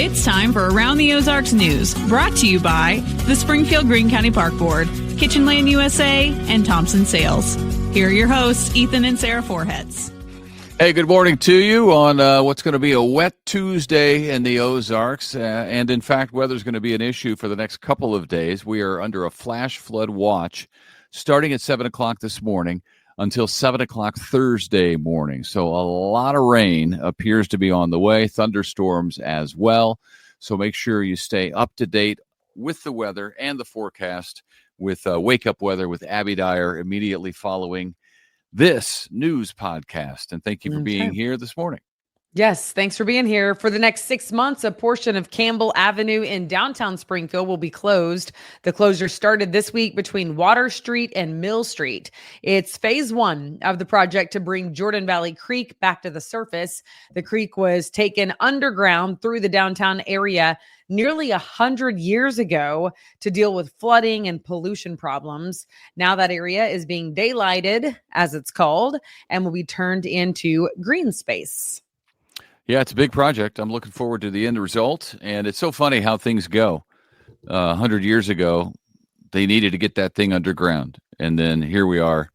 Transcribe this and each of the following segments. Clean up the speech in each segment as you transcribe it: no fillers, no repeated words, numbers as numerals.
It's time for Around the Ozarks News, brought to you by the Springfield Greene County Park Board, Kitchen Land USA, and Thompson Sales. Here are your hosts, Ethan and Sarah Forhetz. Hey, good morning to you on what's going to be a wet Tuesday in the Ozarks. And in fact, weather's going to be an issue for the next couple of days. We are under a flash flood watch starting at 7 o'clock this morning until 7 o'clock Thursday morning. So a lot of rain appears to be on the way, thunderstorms as well. So make sure you stay up to date with the weather and the forecast with Wake Up Weather with Abby Dyer immediately following this news podcast. And thank you for being here this morning. Yes, thanks for being here. For the next 6 months, a portion of Campbell Avenue in downtown Springfield will be closed. The closure started this week between Water Street and Mill Street. It's phase one of the project to bring Jordan Valley Creek back to the surface. The creek was taken underground through the downtown area nearly 100 years ago to deal with flooding and pollution problems. Now that area is being daylighted, as it's called, and will be turned into green space. Yeah, it's a big project. I'm looking forward to the end result. And it's so funny how things go. 100 years ago, they needed to get that thing underground. And then here we are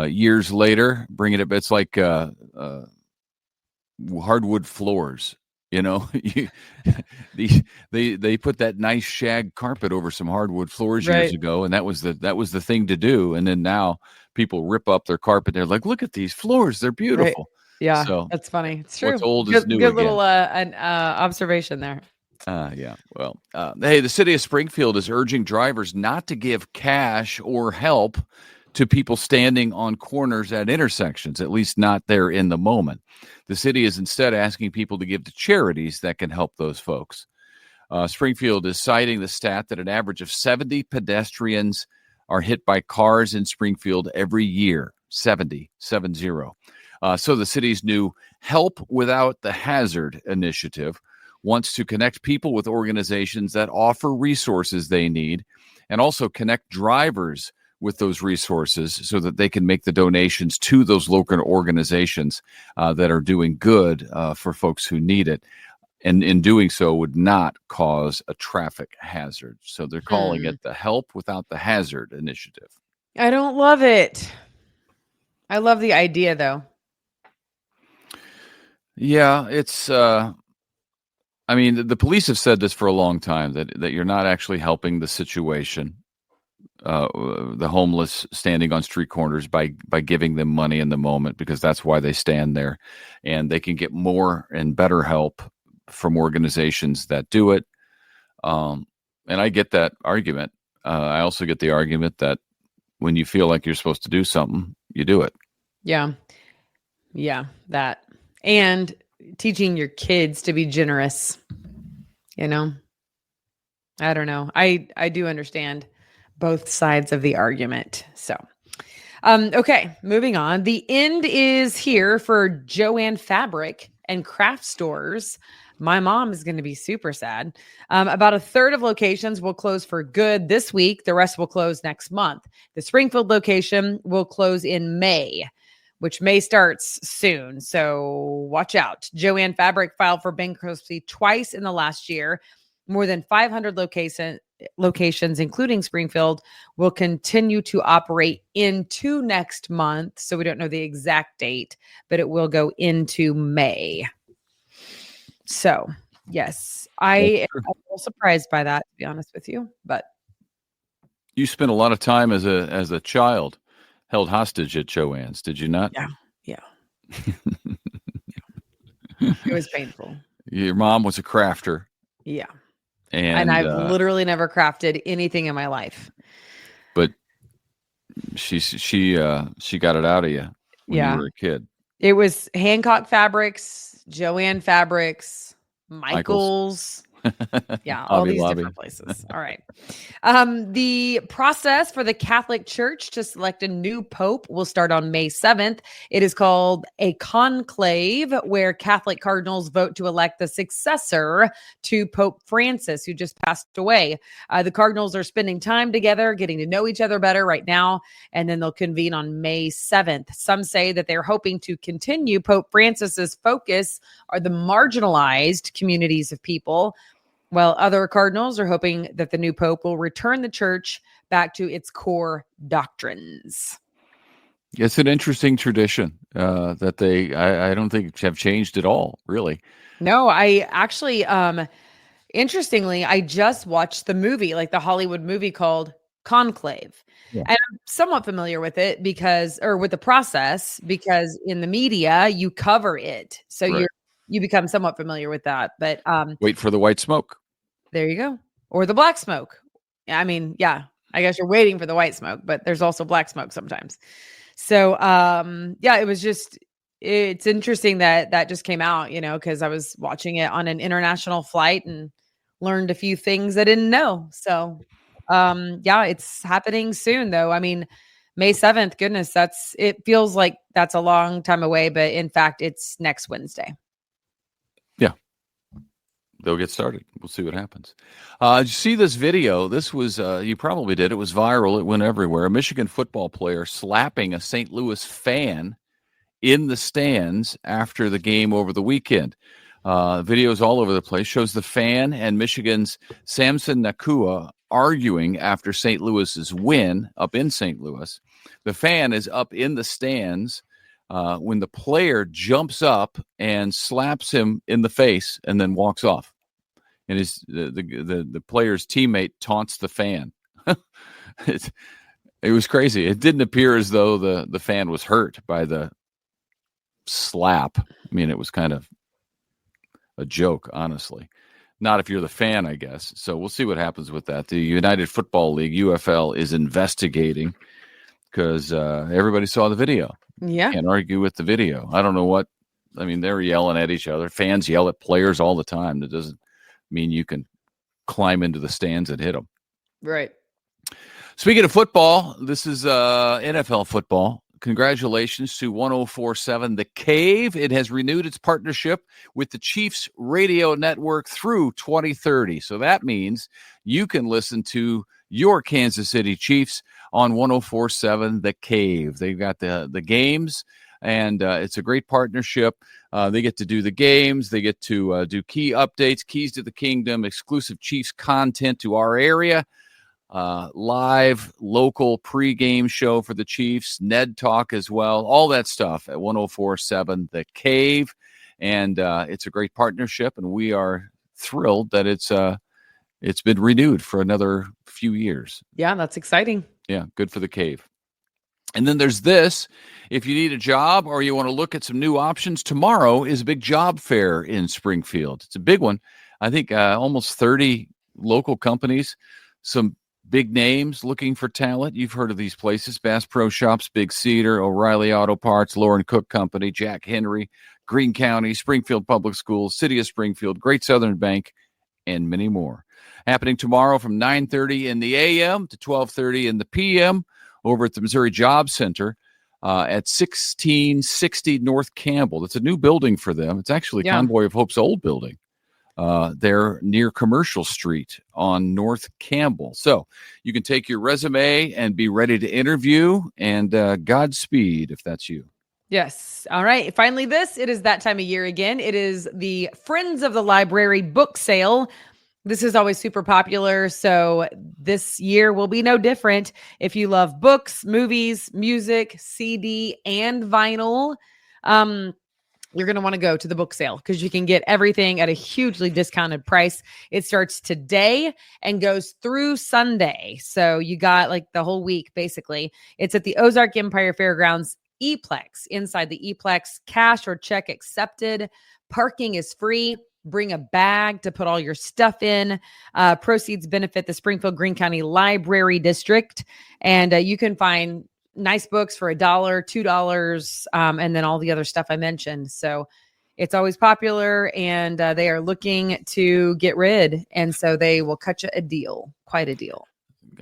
years later, bringing it. It's like hardwood floors. You know, they put that nice shag carpet over some hardwood floors years ago. And that was the thing to do. And then now people rip up their carpet. They're like, look at these floors. They're beautiful. Right. Yeah, so that's funny. It's true. What's old is new good again. Little observation there. Yeah. Well, hey, the city of Springfield is urging drivers not to give cash or help to people standing on corners at intersections, at least not there in the moment. The city is instead asking people to give to charities that can help those folks. Springfield is citing the stat that an average of 70 pedestrians are hit by cars in Springfield every year. 70. So the city's new Help Without the Hazard initiative wants to connect people with organizations that offer resources they need and also connect drivers with those resources so that they can make the donations to those local organizations that are doing good for folks who need it. And in doing so would not cause a traffic hazard. So they're calling it the Help Without the Hazard initiative. I don't love it. I love the idea, though. Yeah, it's, the police have said this for a long time, that you're not actually helping the situation, the homeless standing on street corners by giving them money in the moment, because that's why they stand there. And they can get more and better help from organizations that do it. And I get that argument. I also get the argument that when you feel like you're supposed to do something, you do it. Yeah, that. And teaching your kids to be generous, I don't know. I do understand both sides of the argument. So, okay, moving on. The end is here for Joann fabric and craft stores. My mom is going to be super sad. About a third of locations will close for good this week. The rest will close next month. The Springfield location will close in May, which May starts soon. So watch out. Joann Fabric filed for bankruptcy twice in the last year. More than 500 locations, including Springfield, will continue to operate into next month. So we don't know the exact date, but it will go into May. So, yes, I am a little surprised by that, to be honest with you. But you spent a lot of time as a child held hostage at Joann's, did you not? Yeah. It was painful. Your mom was a crafter. Yeah. And I've literally never crafted anything in my life. But she got it out of you when you were a kid. It was Hancock Fabrics, Joann Fabrics, Michaels. Yeah, all Hobby these Lobby. different places. All right. The process for the Catholic Church to select a new pope will start on May 7th. It is called a conclave, where Catholic cardinals vote to elect the successor to Pope Francis, who just passed away. The cardinals are spending time together, getting to know each other better right now, and then they'll convene on May 7th. Some say that they're hoping to continue Pope Francis's focus are the marginalized communities of people, while other cardinals are hoping that the new pope will return the church back to its core doctrines. It's an interesting tradition that I don't think have changed at all, really. No, I actually, interestingly, I just watched the movie, like the Hollywood movie called Conclave. Yeah. And I'm somewhat familiar with it with the process, because in the media you cover it. So Right. you become somewhat familiar with that. But Wait for the white smoke. there you go. Or the black smoke. I mean, yeah, I guess you're waiting for the white smoke, but there's also black smoke sometimes. So, yeah, it's interesting that just came out, because I was watching it on an international flight and learned a few things I didn't know. So, yeah, it's happening soon though. I mean, May 7th, goodness, it feels like that's a long time away, but in fact, it's next Wednesday. Yeah. They'll get started. We'll see what happens. Did you see this video? This was, you probably did. It was viral. It went everywhere. A Michigan football player slapping a St. Louis fan in the stands after the game over the weekend. Videos all over the place. Shows the fan and Michigan's Samson Nakua arguing after St. Louis's win up in St. Louis. The fan is up in the stands when the player jumps up and slaps him in the face and then walks off. And the player's teammate taunts the fan. It was crazy. It didn't appear as though the fan was hurt by the slap. I mean, it was kind of a joke, honestly. Not if you're the fan, I guess. So we'll see what happens with that. The United Football League, UFL, is investigating because everybody saw the video. Yeah. Can't argue with the video. I don't know what. I mean, they're yelling at each other. Fans yell at players all the time. That doesn't mean you can climb into the stands and hit them. Right. Speaking of football, this is NFL football. Congratulations to 104.7 The Cave. It has renewed its partnership with the Chiefs radio network through 2030. So that means you can listen to your Kansas City Chiefs on 104.7 The Cave. They've got the games, and it's a great partnership. They get to do the games. They get to do key updates, keys to the kingdom, exclusive Chiefs content to our area. Live local pregame show for the Chiefs, Ned Talk as well, all that stuff at 104.7 The Cave. And it's a great partnership, and we are thrilled that it's been renewed for another few years. Yeah, that's exciting. Yeah, good for The Cave. And then there's this. If you need a job or you want to look at some new options, tomorrow is a big job fair in Springfield. It's a big one. I think almost 30 local companies, some big names looking for talent. You've heard of these places: Bass Pro Shops, Big Cedar, O'Reilly Auto Parts, Lauren Cook Company, Jack Henry, Greene County, Springfield Public Schools, City of Springfield, Great Southern Bank, and many more. Happening tomorrow from 9:30 in the a.m. to 12:30 in the p.m. over at the Missouri Job Center at 1660 North Campbell. It's a new building for them. It's actually Convoy of Hope's old building. They're near Commercial Street on North Campbell. So you can take your resume and be ready to interview, and Godspeed if that's you. Yes. All right. Finally, it is that time of year again. It is the Friends of the Library book sale. This is always super popular, so this year will be no different. If you love books, movies, music, CD, and vinyl, you're going to want to go to the book sale because you can get everything at a hugely discounted price. It starts today and goes through Sunday. So you got like the whole week, basically. It's at the Ozark Empire Fairgrounds E-Plex. Inside the E-Plex, cash or check accepted. Parking is free. Bring a bag to put all your stuff in. Proceeds benefit the Springfield Greene County Library District. And you can find nice books for $1, $2, and then all the other stuff I mentioned. So it's always popular, and they are looking to get rid. And so they will cut you a deal, quite a deal.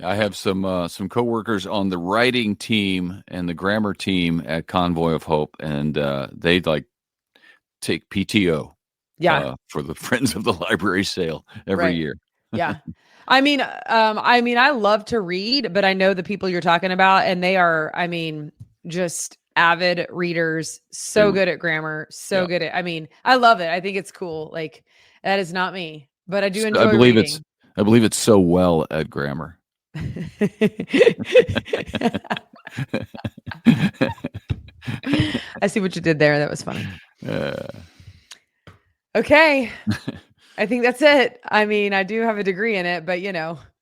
I have some coworkers on the writing team and the grammar team at Convoy of Hope, and they like take PTO for the Friends of the Library sale every year. Yeah. I mean, I love to read, but I know the people you're talking about, and they are, just avid readers, so good at grammar, good at, I love it. I think it's cool. Like, that is not me, but I do enjoy reading. I believe it's so well at grammar. I see what you did there. That was funny. Okay. I think that's it. I do have a degree in it, but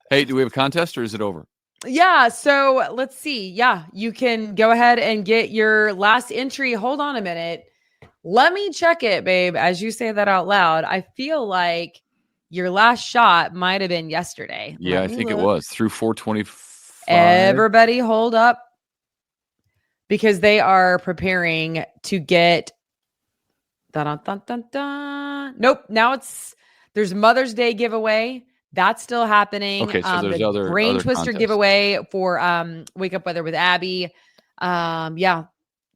Hey, do we have a contest or is it over? Yeah. So let's see. Yeah. You can go ahead and get your last entry. Hold on a minute. Let me check it, babe. As you say that out loud, I feel like your last shot might have been yesterday. Yeah, I think it was through 425. Everybody hold up, because they are preparing to get Nope. Now there's Mother's Day giveaway. That's still happening. Okay, so there's the Brain Twister contests. Giveaway for Wake Up Weather with Abby. Yeah.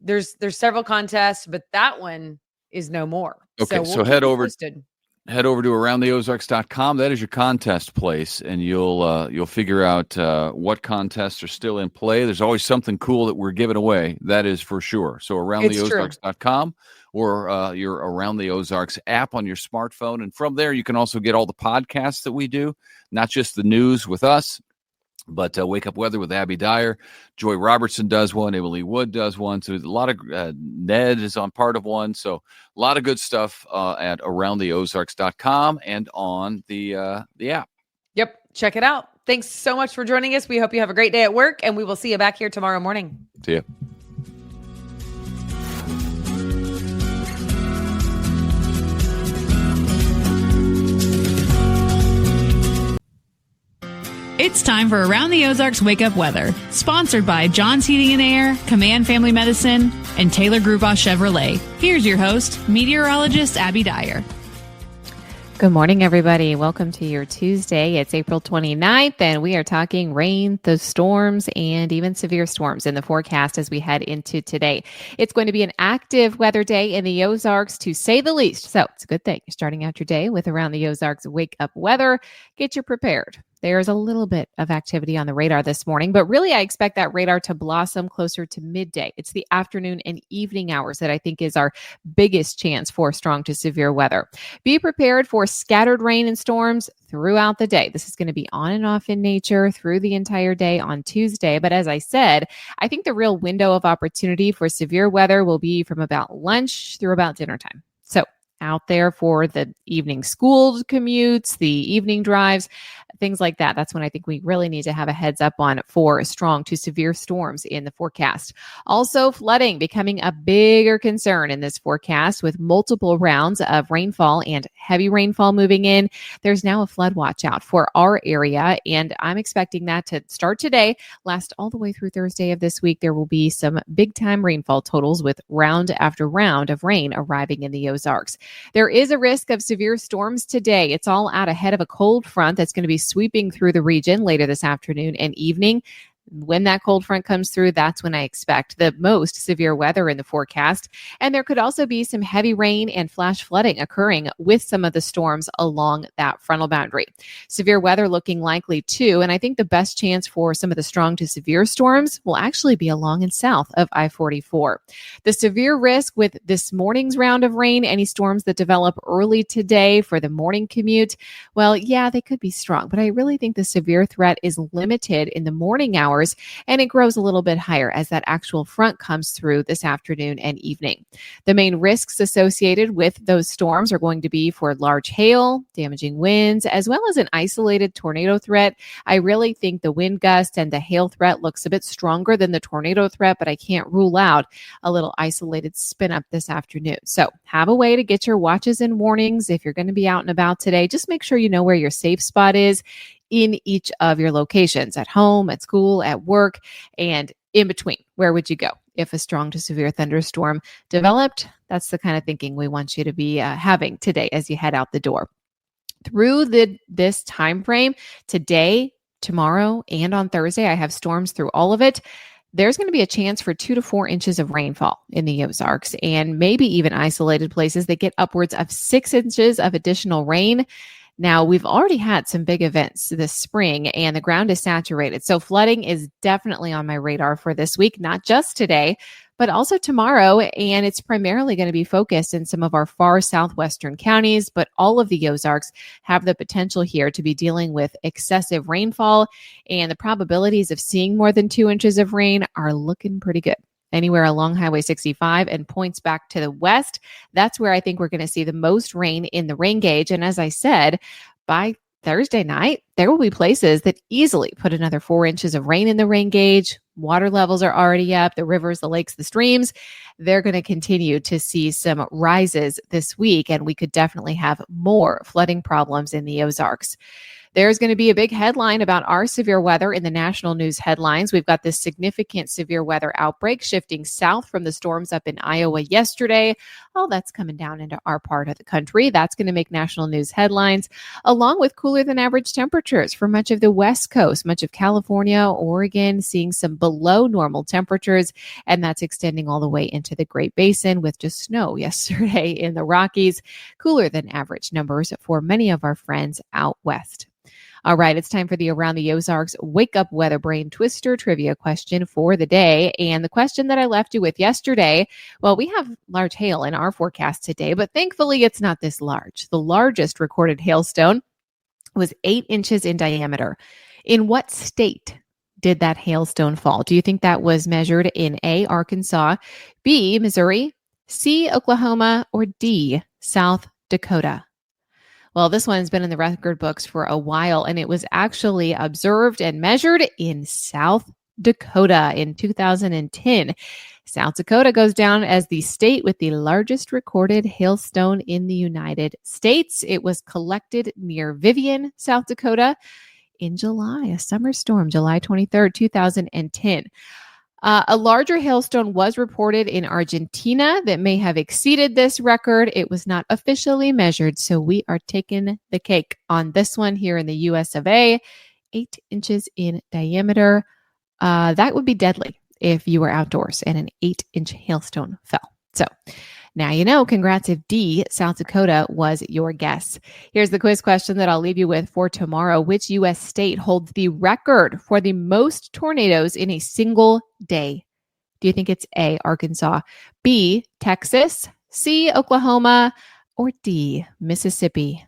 There's several contests, but that one is no more. Okay, so head over to aroundtheozarks.com. That is your contest place, and you'll figure out what contests are still in play. There's always something cool that we're giving away. That is for sure. So aroundtheozarks.com or your Around the Ozarks app on your smartphone. And from there, you can also get all the podcasts that we do, not just the news with us, but Wake Up Weather with Abby Dyer. Joy Robertson does one. Emily Wood does one. So a lot of Ned is on part of one. So a lot of good stuff at aroundtheozarks.com and on the app. Yep. Check it out. Thanks so much for joining us. We hope you have a great day at work, and we will see you back here tomorrow morning. See ya. It's time for Around the Ozarks Wake Up Weather, sponsored by John's Heating and Air, Command Family Medicine, and Taylor Grubaugh Chevrolet. Here's your host, meteorologist Abby Dyer. Good morning, everybody. Welcome to your Tuesday. It's April 29th, and we are talking rain, the storms, and even severe storms in the forecast as we head into today. It's going to be an active weather day in the Ozarks, to say the least. So it's a good thing you're starting out your day with Around the Ozarks Wake Up Weather. Get you prepared. There's a little bit of activity on the radar this morning, but really I expect that radar to blossom closer to midday. It's the afternoon and evening hours that I think is our biggest chance for strong to severe weather. Be prepared for scattered rain and storms throughout the day. This is going to be on and off in nature through the entire day on Tuesday. But as I said, I think the real window of opportunity for severe weather will be from about lunch through about dinner time. So out there for the evening school commutes, the evening drives, things like that. That's when I think we really need to have a heads up on for strong to severe storms in the forecast. Also, flooding becoming a bigger concern in this forecast with multiple rounds of rainfall and heavy rainfall moving in. There's now a flood watch out for our area, and I'm expecting that to start today, last all the way through Thursday of this week. There will be some big time rainfall totals with round after round of rain arriving in the Ozarks. There is a risk of severe storms today. It's all out ahead of a cold front that's going to be sweeping through the region later this afternoon and evening. When that cold front comes through, that's when I expect the most severe weather in the forecast. And there could also be some heavy rain and flash flooding occurring with some of the storms along that frontal boundary. Severe weather looking likely too. And I think the best chance for some of the strong to severe storms will actually be along and south of I-44. The severe risk with this morning's round of rain, any storms that develop early today for the morning commute, well, yeah, they could be strong, but I really think the severe threat is limited in the morning hours, and it grows a little bit higher as that actual front comes through this afternoon and evening. The main risks associated with those storms are going to be for large hail, damaging winds, as well as an isolated tornado threat. I really think the wind gust and the hail threat looks a bit stronger than the tornado threat, but I can't rule out a little isolated spin up this afternoon. So have a way to get your watches and warnings if you're going to be out and about today. Just make sure you know where your safe spot is in each of your locations, at home, at school, at work, and in between. Where would you go? if a strong to severe thunderstorm developed. That's the kind of thinking we want you to be having today as you head out the door. Through this time frame, today, tomorrow, and on Thursday, I have storms through all of it. There's going to be a chance for 2 to 4 inches of rainfall in the Ozarks, and maybe even isolated places that get upwards of 6 inches of additional rain. Now, we've already had some big events this spring, and the ground is saturated. So flooding is definitely on my radar for this week, not just today, but also tomorrow. And it's primarily going to be focused in some of our far southwestern counties, but all of the Ozarks have the potential here to be dealing with excessive rainfall, and the probabilities of seeing more than 2 inches of rain are looking pretty good. Anywhere along Highway 65 and points back to the west, that's where I think we're going to see the most rain in the rain gauge. And as I said, by Thursday night, there will be places that easily put another 4 inches of rain in the rain gauge. Water levels are already up. The rivers, the lakes, the streams, they're going to continue to see some rises this week, and we could definitely have more flooding problems in the Ozarks. There's going to be a big headline about our severe weather in the national news headlines. We've got this significant severe weather outbreak shifting south from the storms up in Iowa yesterday. Oh, that's coming down into our part of the country. That's going to make national news headlines, along with cooler than average temperatures for much of the West Coast, much of California, Oregon, seeing some below normal temperatures, and that's extending all the way into the Great Basin with just snow yesterday in the Rockies. Cooler than average numbers for many of our friends out west. All right, it's time for the Around the Ozarks Wake Up Weather Brain Twister trivia question for the day. And the question that I left you with yesterday, well, we have large hail in our forecast today, but thankfully it's not this large. The largest recorded hailstone was 8 inches in diameter. In what state did that hailstone fall? Do you think that was measured in A, Arkansas, B, Missouri, C, Oklahoma, or D, South Dakota? Well, this one's been in the record books for a while, and it was actually observed and measured in South Dakota in 2010. South Dakota goes down as the state with the largest recorded hailstone in the United States. It was collected near Vivian, South Dakota in July, a summer storm, July 23rd, 2010. A larger hailstone was reported in Argentina that may have exceeded this record. It was not officially measured, so we are taking the cake on this one here in the US of A. 8 inches in diameter. That would be deadly if you were outdoors and an 8-inch hailstone fell. So now you know. Congrats if D, South Dakota, was your guess. Here's the quiz question that I'll leave you with for tomorrow. Which U.S. state holds the record for the most tornadoes in a single day? Do you think it's A, Arkansas, B, Texas, C, Oklahoma, or D, Mississippi?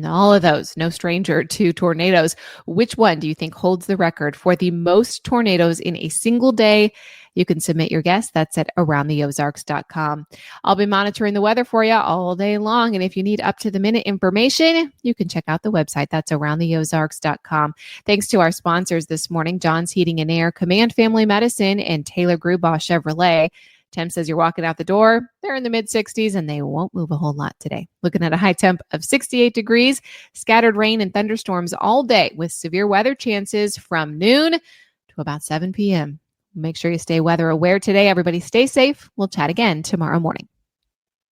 All of those, no stranger to tornadoes. Which one do you think holds the record for the most tornadoes in a single day? You can submit your guess. That's at aroundtheozarks.com. I'll be monitoring the weather for you all day long. And if you need up-to-the-minute information, you can check out the website. That's aroundtheozarks.com. Thanks to our sponsors this morning, John's Heating and Air, Command Family Medicine, and Taylor Grubaugh Chevrolet. Tim says you're walking out the door. They're in the mid-60s, and they won't move a whole lot today. Looking at a high temp of 68 degrees, scattered rain and thunderstorms all day with severe weather chances from noon to about 7 p.m. Make sure you stay weather aware today. Everybody stay safe. We'll chat again tomorrow morning.